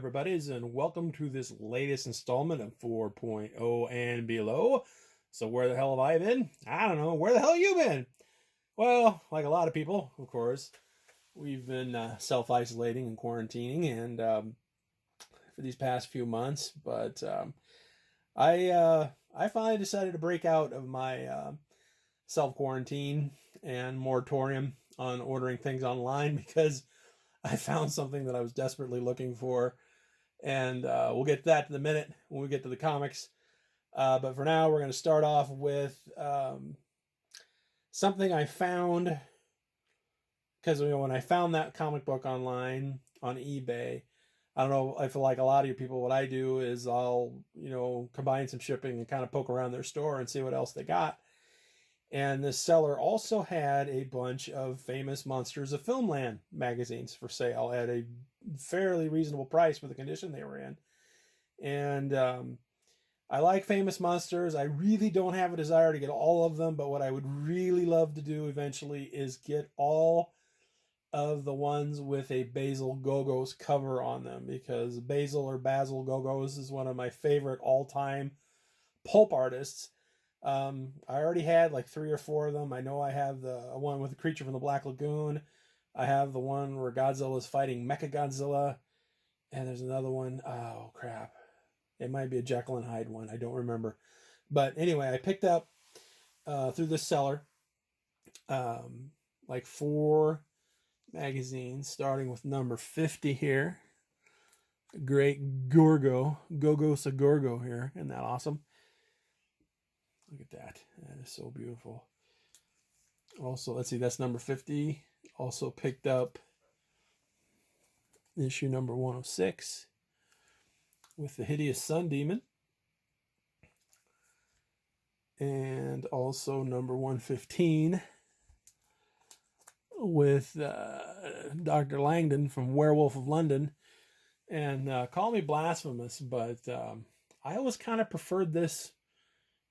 everybody's, and welcome to this latest installment of 4.0 and below. So where the hell have I been? I don't know. Where the hell have you been? Well, like a lot of people, of course, we've been self-isolating and quarantining and for these past few months. But I finally decided to break out of my self-quarantine and moratorium on ordering things online because I found something that I was desperately looking for, and we'll get to that in a minute when we get to the comics. But for now, we're going to start off with something I found because when I found that comic book online on eBay, I don't know. I feel like a lot of you people, what I do is I'll combine some shipping and kind of poke around their store and see what else they got. And this seller also had a bunch of famous Monsters of Filmland magazines for sale at a fairly reasonable price for the condition they were in. And I like famous monsters. I really don't have a desire to get all of them, but what I would really love to do eventually is get all of the ones with a Basil Gogos cover on them, because Basil Gogos is one of my favorite all-time pulp artists. I already had like 3 or 4 of them. I know I have the one with the creature from the Black Lagoon. I have the one where Godzilla is fighting Mechagodzilla. And there's another one. Oh, crap. It might be a Jekyll and Hyde one. I don't remember. But anyway, I picked up through this seller like 4 magazines, starting with number 50 here. Great Gorgo. Gogos a Gorgo here. Isn't that awesome? Look at that. That is so beautiful. Also, let's see, that's number 50. Also picked up issue number 106 with the Hideous Sun Demon. And also number 115 with Dr. Langdon from Werewolf of London. And call me blasphemous, but I always kind of preferred this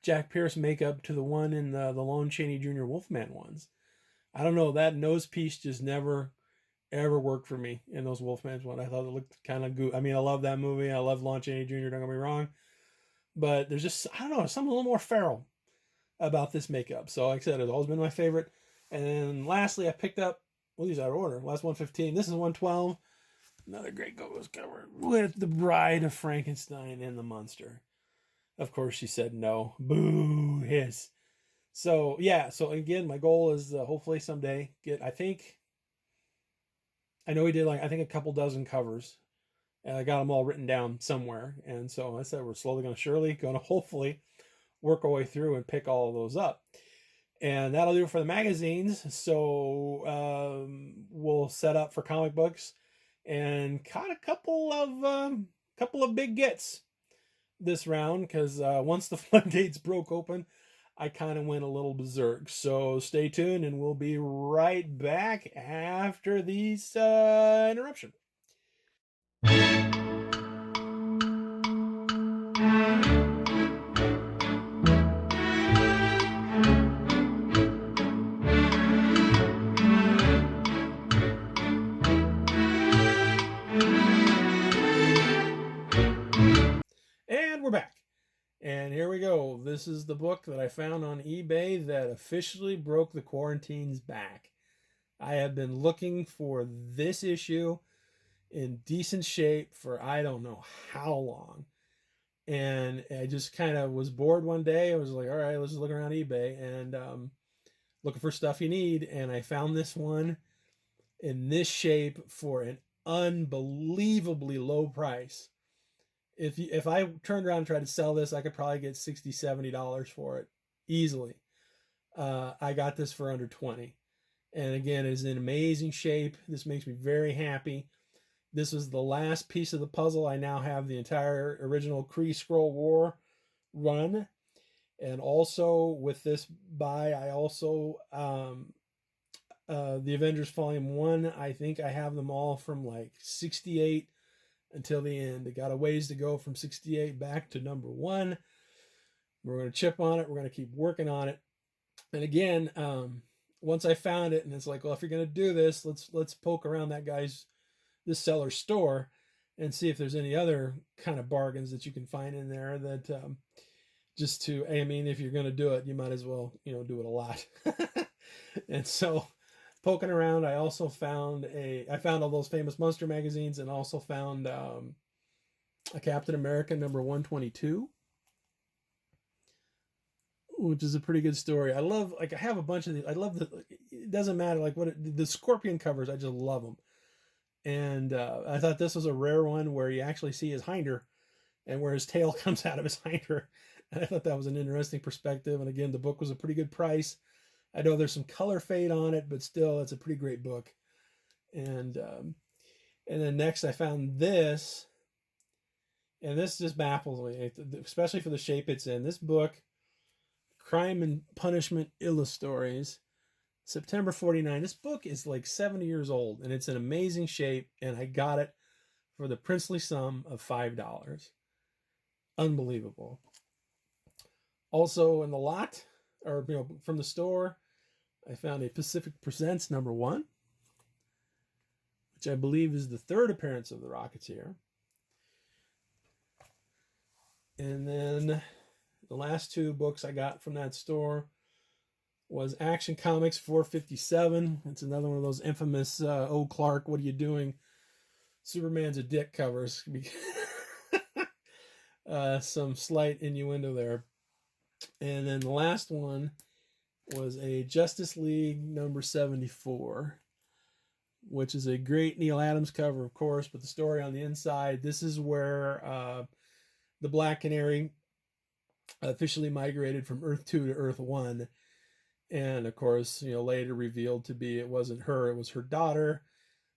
Jack Pierce makeup to the one in the Lon Chaney Jr. Wolfman ones. I don't know, that nose piece just never ever worked for me in those Wolfman's one. I thought it looked kind of good. I mean, I love that movie. I love Lon Chaney Jr., don't get me wrong. But there's just, I don't know, something a little more feral about this makeup. So like I said, it's always been my favorite. And then lastly, I picked up, well, these out of order. Last 115. This is 112. Another great Gogos cover with the Bride of Frankenstein and the monster. Of course, she said no. Boo, hiss. So, yeah. So, again, my goal is hopefully someday get, I know he did like, I think a couple dozen covers. And I got them all written down somewhere. And so I said, we're slowly going to hopefully work our way through and pick all of those up. And that'll do it for the magazines. So, we'll set up for comic books and caught a couple of big gets this round, because once the floodgates broke open, I kind of went a little berserk. So stay tuned, and we'll be right back after these interruption. We're back, and here we go. This is the book that I found on eBay that officially broke the quarantine's back. I have been looking for this issue in decent shape for I don't know how long, and I just kind of was bored one day. I was like, all right, let's just look around eBay and looking for stuff you need, and I found this one in this shape for an unbelievably low price. If I turned around and tried to sell this, I could probably get $60, $70 for it easily. I got this for under 20. And again, it is in amazing shape. This makes me very happy. This was the last piece of the puzzle. I now have the entire original Kree Skrull War run. And also with this buy, I also, the Avengers Volume 1, I think I have them all from like 68 until the end. It got a ways to go from 68 back to number 1. We're going to chip on it. We're going to keep working on it. And again, once I found it, and it's like, well, if you're going to do this, let's poke around this seller's store. and see if there's any other kind of bargains that you can find in there that just to, I mean, if you're going to do it, you might as well, do it a lot. And so poking around, I also found I found all those famous Monster magazines, and also found a Captain America number 122, which is a pretty good story. I love, like, I have a bunch of these. I love it doesn't matter, like, the Scorpion covers, I just love them. And I thought this was a rare one where you actually see his hinder and where his tail comes out of his hinder. And I thought that was an interesting perspective. And again, the book was a pretty good price. I know there's some color fade on it, but still, it's a pretty great book. And then next I found this, and this just baffles me, especially for the shape it's in. This book, Crime and Punishment Illustories, September 49. This book is like 70 years old, and it's in amazing shape, and I got it for the princely sum of $5. Unbelievable. Also in the lot, or from the store, I found a Pacific Presents number 1, which I believe is the third appearance of the Rocketeer. And then the last two books I got from that store was Action Comics 457. It's another one of those infamous, oh, Clark, what are you doing? Superman's a dick covers. Some slight innuendo there. And then the last one was a Justice League number 74, which is a great Neil Adams cover, of course, but the story on the inside, this is where the Black Canary officially migrated from Earth 2 to Earth 1. And of course, later revealed to be, it wasn't her, it was her daughter.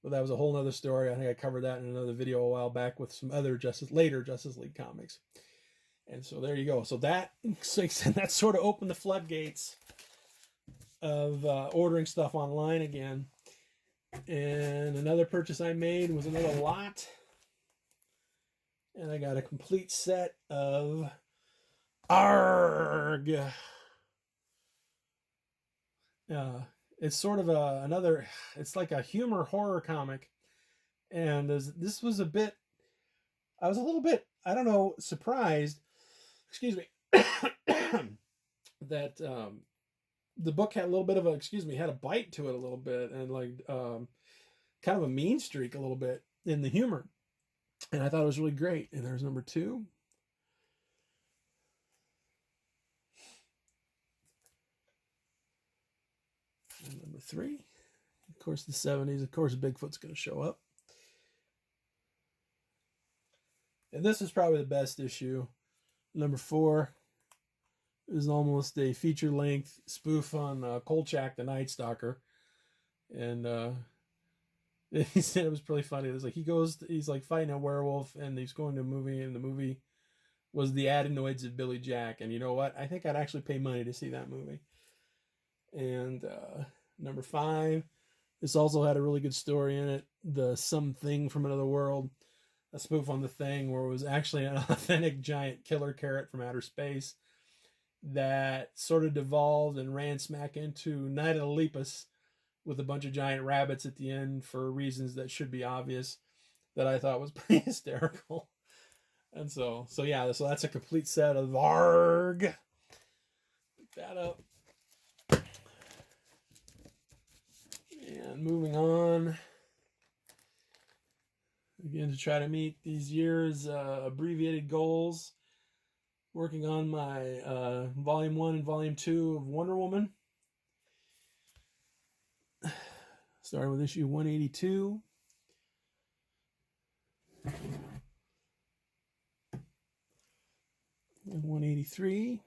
But that was a whole nother story. I think I covered that in another video a while back with some other later Justice League comics. And so there you go. So that sort of opened the floodgates of ordering stuff online again. And another purchase I made was another lot. And I got a complete set of ARG. It's sort of it's like a humor horror comic. And this was I was a little bit, I don't know, surprised, excuse me, that the book had a little bit of had a bite to it a little bit, and like kind of a mean streak a little bit in the humor. And I thought it was really great. And there's number 2. And number 3. Of course, the 70s. Of course, Bigfoot's going to show up. And this is probably the best issue. Number 4 is almost a feature-length spoof on Kolchak the Night Stalker. And he said it was pretty funny. It was like he's like fighting a werewolf, and he's going to a movie, and the movie was The Adenoids of Billy Jack. And you know what? I think I'd actually pay money to see that movie. And number 5, this also had a really good story in it. The Something from Another World, a spoof on The Thing, where it was actually an authentic giant killer carrot from outer space that sort of devolved and ran smack into Night of the Lepus with a bunch of giant rabbits at the end for reasons that should be obvious, that I thought was pretty hysterical. And so that's a complete set of ARG. Pick that up. And moving on. Again, to try to meet these year's abbreviated goals. Working on my Volume 1 and Volume 2 of Wonder Woman. Starting with issue 182. And 183.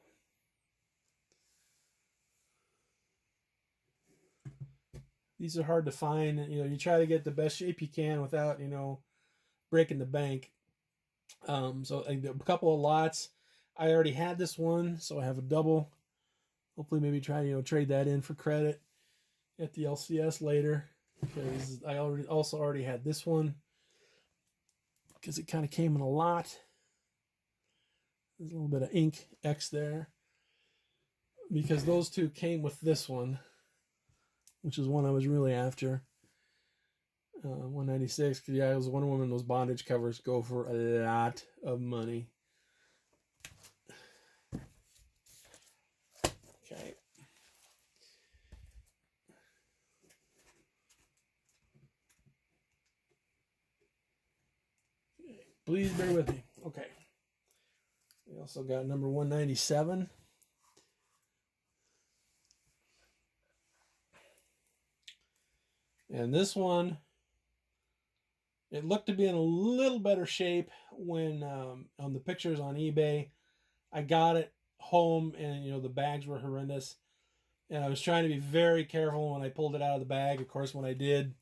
These are hard to find. You try to get the best shape you can without, breaking the bank. So a couple of lots. I already had this one, so I have a double. Hopefully maybe try to, trade that in for credit at the LCS later, because I already had this one, because it kind of came in a lot. There's a little bit of ink X there, because those two came with this one, which is one I was really after. $196. Yeah, it was Wonder Woman. Those bondage covers go for a lot of money. Okay. Please bear with me. Okay. We also got number 197. And this one, it looked to be in a little better shape when on the pictures on eBay. I got it home and, you know, the bags were horrendous. And I was trying to be very careful when I pulled it out of the bag. Of course, when I did,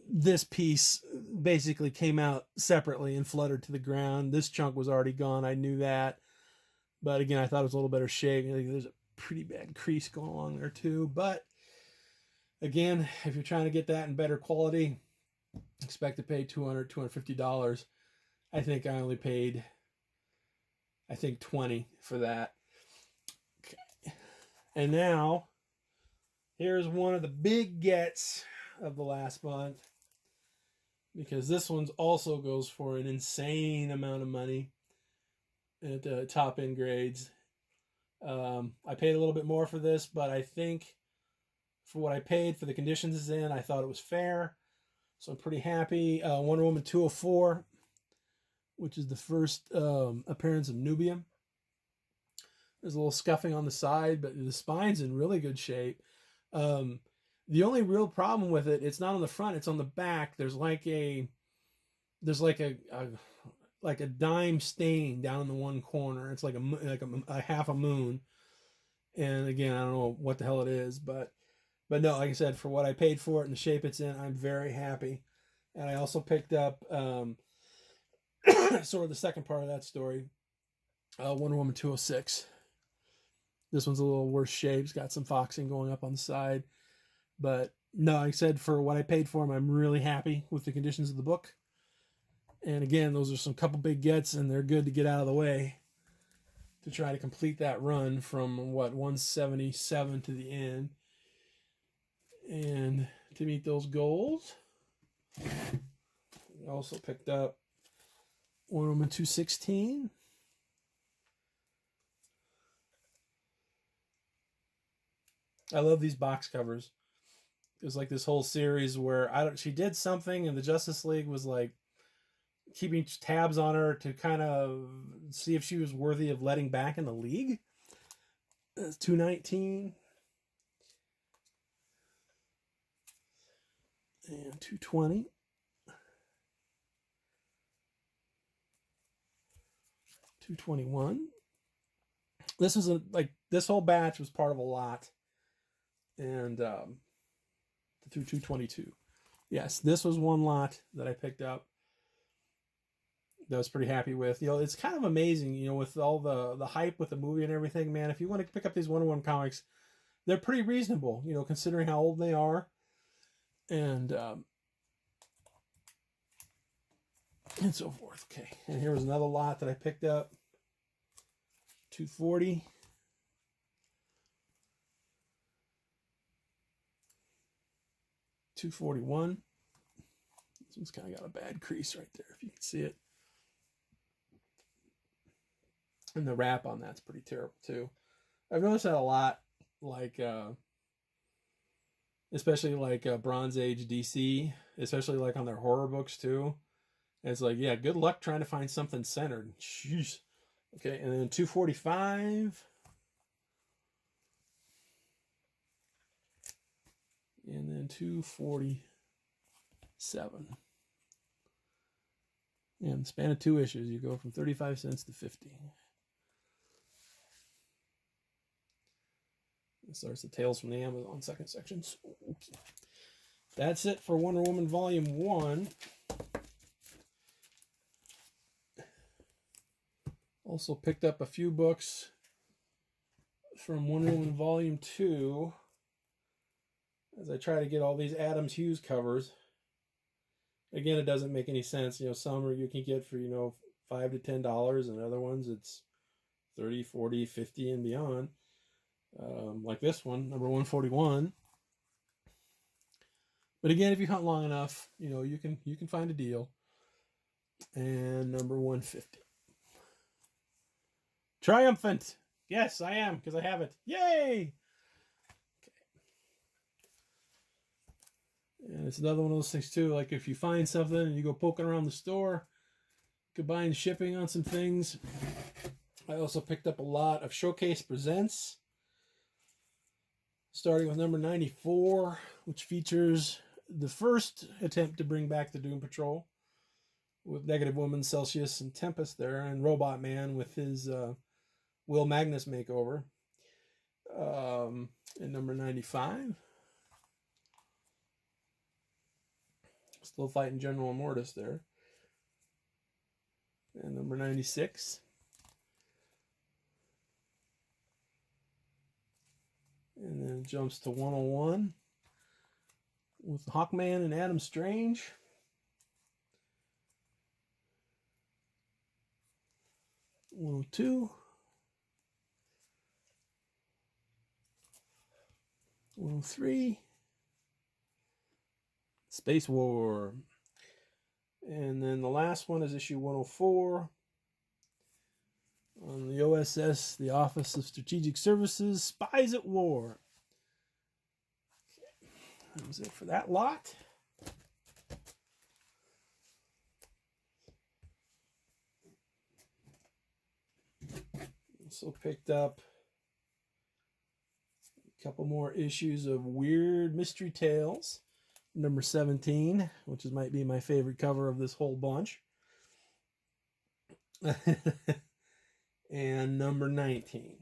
this piece basically came out separately and fluttered to the ground. This chunk was already gone. I knew that. But again, I thought it was a little better shape. There's a pretty bad crease going along there too. But again, if you're trying to get that in better quality, expect to pay $200, $250. I think I only paid, $20 for that. Okay. And now, here's one of the big gets of the last month, because this one also goes for an insane amount of money at top end grades. I paid a little bit more for this, but I think for what I paid for the conditions it's in, I thought it was fair. So I'm pretty happy. Wonder Woman 204, which is the first appearance of Nubium. There's a little scuffing on the side, but the spine's in really good shape. The only real problem with it, it's not on the front, it's on the back. There's like a dime stain down in the one corner. It's like a half a moon. And again, I don't know what the hell it is, but no, like I said, for what I paid for it and the shape it's in, I'm very happy. And I also picked up sort of the second part of that story, Wonder Woman 206. This one's a little worse shape. It's got some foxing going up on the side. But no, like I said, for what I paid for them, I'm really happy with the conditions of the book. And again, those are some couple big gets, and they're good to get out of the way to try to complete that run from, 177 to the end. And to meet those goals, I also picked up Wonder Woman 216. I love these box covers. It was like this whole series where she did something and the Justice League was like keeping tabs on her to kind of see if she was worthy of letting back in the league. That's 219. And 220. 221. This was this whole batch was part of a lot. And through 222. Yes, this was one lot that I picked up that I was pretty happy with. You know, it's kind of amazing, you know, with all the hype with the movie and everything, man. If you want to pick up these Wonder Woman comics, they're pretty reasonable, you know, considering how old they are. And so forth. Okay, and here was another lot that I picked up. 240. 241. This one's kind of got a bad crease right there, if you can see it. And the wrap on that's pretty terrible too. I've noticed that a lot, like especially like Bronze Age DC, especially like on their horror books too. And it's like, yeah, good luck trying to find something centered. Jeez. Okay, and then 245. And then 247. And in the span of 2 issues, you go from 35 cents to 50. It starts the Tales from the Amazon second section. So, okay. That's it for Wonder Woman Volume 1. Also picked up a few books from Wonder Woman Volume 2 as I try to get all these Adams Hughes covers. Again, it doesn't make any sense. You know, some you can get for, you know, $5 to $10, and other ones it's 30, 40, 50 and beyond. Like this one, number 141. But again, if you hunt long enough, you can find a deal. And number 150. Triumphant. Yes, I am, because I have it. Yay! Okay. And it's another one of those things too, like if you find something and you go poking around the store, combine shipping on some things. I also picked up a lot of Showcase Presents, starting with number 94, which features the first attempt to bring back the Doom Patrol, with Negative Woman, Celsius, and Tempest there, and Robot Man with his Will Magnus makeover. And number 95, still fighting General Immortus there. And number 96, and then it jumps to 101 with Hawkman and Adam Strange. 102, 103, Space War. And then the last one is issue 104 on the OSS, the Office of Strategic Services, Spies at War. Okay. That was it for that lot. Also picked up a couple more issues of Weird Mystery Tales, number 17, which might be my favorite cover of this whole bunch. And number 19.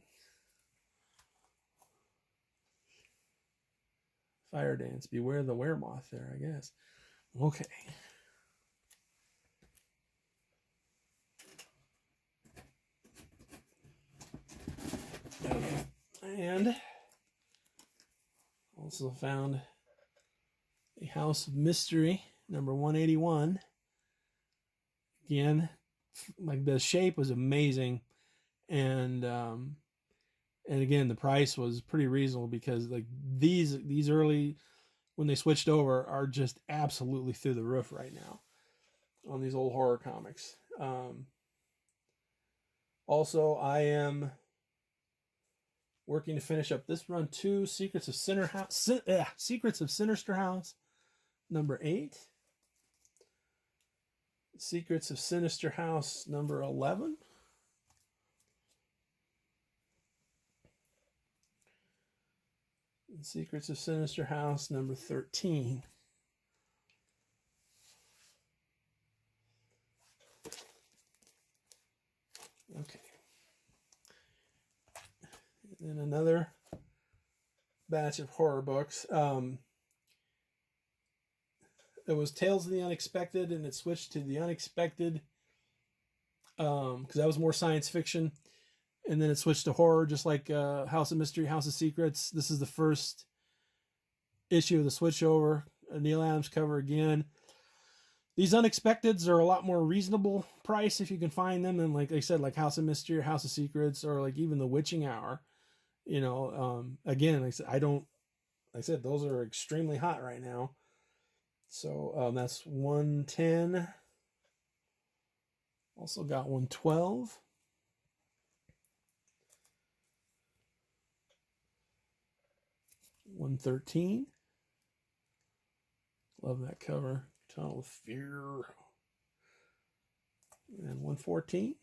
Fire Dance, Beware the Weremoth there, I guess. Okay. And also found a House of Mystery, number 181. Again, like the shape was amazing, and again the price was pretty reasonable, because like these early, when they switched over, are just absolutely through the roof right now on these old horror comics. Also, I am working to finish up this run too. Secrets of Sinister House, number 8. Secrets of Sinister House, number 11. And Secrets of Sinister House, number 13. Okay. And another batch of horror books. It was Tales of the Unexpected, and it switched to the Unexpected because that was more science fiction, and then it switched to horror, just like House of Mystery, House of Secrets. This is the first issue of the switchover. A Neil Adams cover again. These Unexpecteds are a lot more reasonable price if you can find them, and like I said, like House of Mystery or House of Secrets, or like even The Witching Hour. Again, I said those are extremely hot right now. So that's 110. Also got 112. $113. Love that cover. Tunnel of Fear. And 114.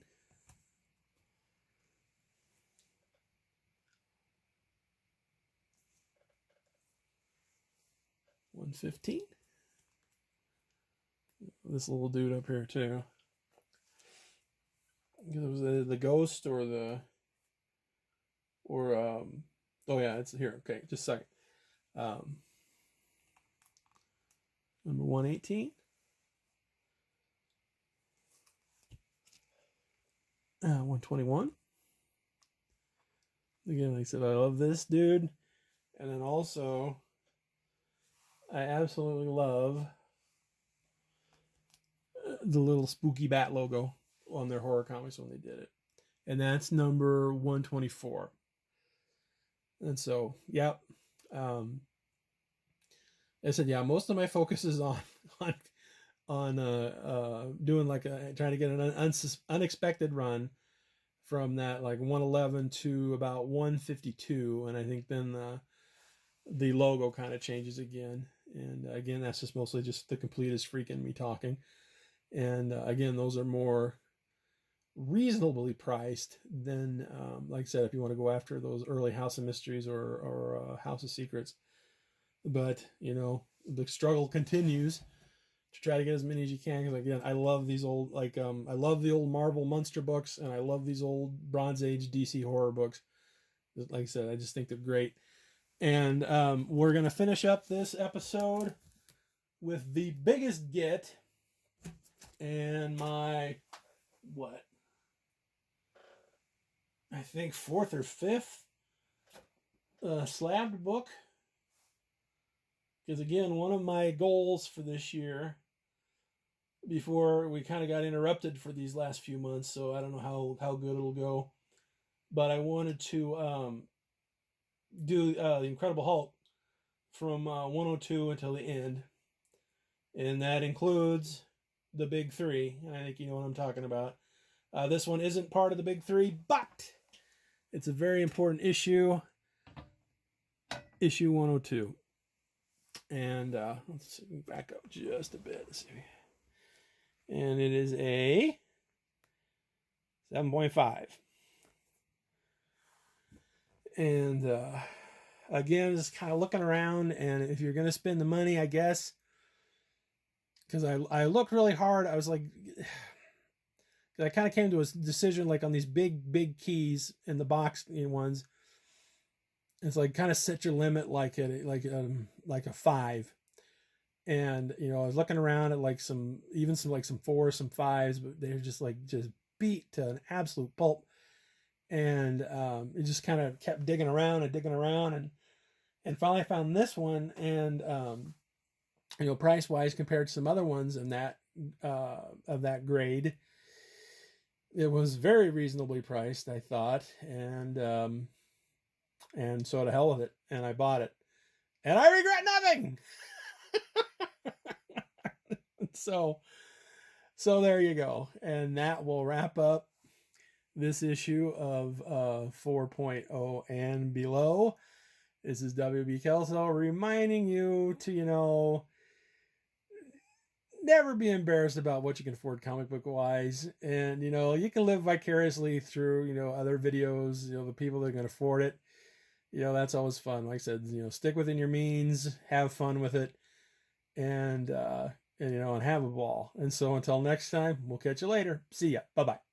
$115. This little dude up here too. It was the ghost or oh yeah, it's here. Okay, just a second. Number 118. 121. Again, like I said, I love this dude. And then also, I absolutely love the little spooky bat logo on their horror comics when they did it. And that's number 124. And so, yep. I said, yeah, most of my focus is on on doing like trying to get an unexpected run from that like 111 to about 152, and I think then the logo kind of changes again. And again, that's just mostly just the completest freak in me talking. And again, those are more reasonably priced than, like I said, if you want to go after those early House of Mysteries or House of Secrets. But the struggle continues to try to get as many as you can. Because again, I love these old I love the old Marvel Monster books, and I love these old Bronze Age DC horror books. Like I said, I just think they're great. And we're gonna finish up this episode with the biggest get, and my what I think fourth or fifth slabbed book. Because again, one of my goals for this year, before we kind of got interrupted for these last few months, so I don't know how good it'll go, but I wanted to do the Incredible Hulk from 102 until the end, and that includes the big three, and I think you know what I'm talking about. This one isn't part of the big three, but it's a very important issue 102. And let's see, back up just a bit. Let's see. And it is a 7.5. And again, just kind of looking around, and if you're going to spend the money, I guess, because I looked really hard. I was like, I kind of came to a decision like on these big keys in the box ones. It's like kind of set your limit like a 5. And I was looking around at like some 4s, some 5s, but they're just beat to an absolute pulp. And it just kind of kept digging around, and finally found this one. And price wise compared to some other ones in that of that grade, it was very reasonably priced, I thought. And so to hell with it, and I bought it, and I regret nothing. so there you go, and that will wrap up this issue of 4.0 and below. This is WB Kelso reminding you to never be embarrassed about what you can afford comic book wise, and you can live vicariously through other videos, the people that are going to afford it. That's always fun. Like I said, stick within your means, have fun with it, and have a ball. And so until next time, we'll catch you later. See ya. Bye-bye.